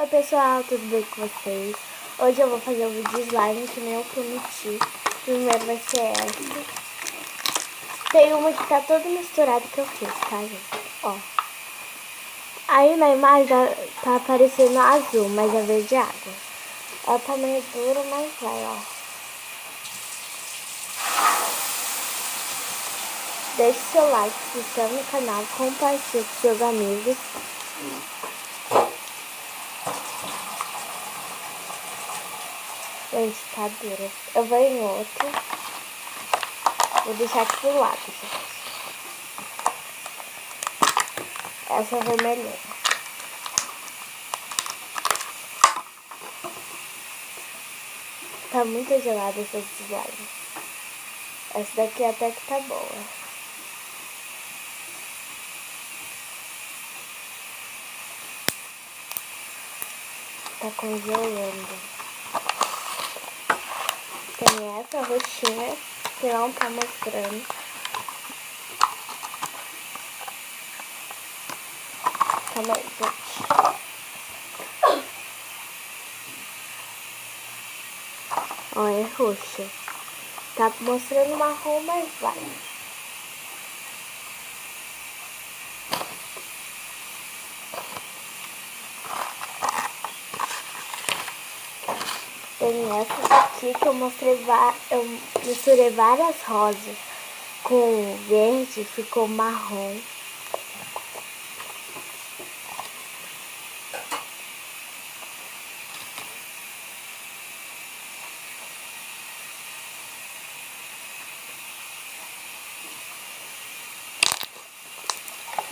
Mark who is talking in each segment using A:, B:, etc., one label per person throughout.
A: Oi pessoal, tudo bem com vocês? Hoje eu vou fazer um vídeo de slime que nem eu prometi. Primeiro vai ser essa. Tem uma que tá toda misturada que eu fiz, tá gente? Ó. Aí na imagem tá aparecendo azul, mas é verde água. Ela tá meio dura, mas vai, ó. Deixe seu like, se inscreva no canal, compartilhe com seus amigos. Gente, tá dura. Eu vou em outro. Vou deixar aqui pro lado, gente. Essa vermelha. Tá muito gelada essa slime. Essa daqui até que tá boa. Tá congelando. Tem essa roxinha que não tá mostrando. Calma aí, gente. Ó, é roxa. Tá mostrando marrom, mas vai. Tem essa aqui que eu misturei várias rosas com verde, ficou marrom.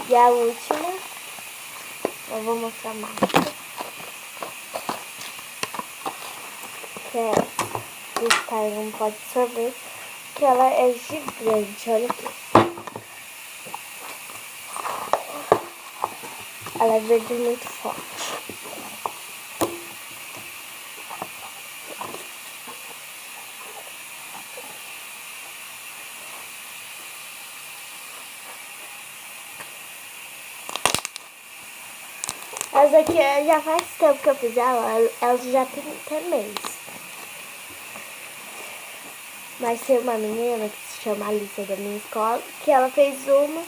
A: E a última, eu vou mostrar mais. Que é essa, que está em um pote de sorvete, que ela é gigante, olha aqui. Ela é verde muito forte. Essa aqui já faz tempo que eu fiz ela já tem até mês. Mas tem uma menina que se chama Alice da minha escola, que ela fez uma,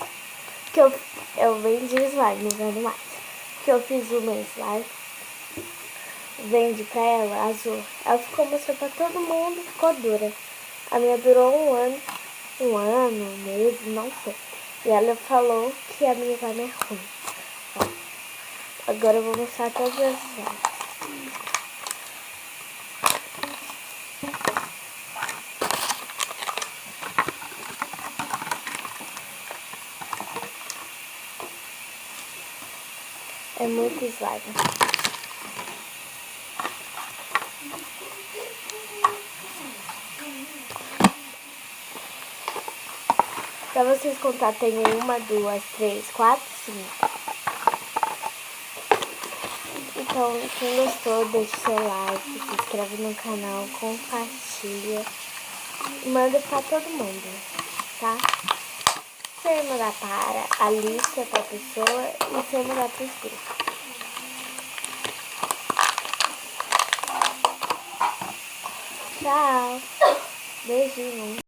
A: que eu vendi slime, não vendo mais. Que eu fiz uma slime, vendi pra ela, azul. Ela ficou mostrando pra todo mundo, ficou dura. A minha durou um ano, mês, não sei. E ela falou que a minha slime é ruim. Agora eu vou mostrar todas as slimes. É muito slime. Pra vocês contar, tem 1, 2, 3, 4, 5. Então, quem gostou, deixa seu like, se inscreve no canal, compartilha. Manda pra todo mundo, tá? Sem mandar para a lista pra pessoa e sem mandar pros grupos. Tchau. Beijinho.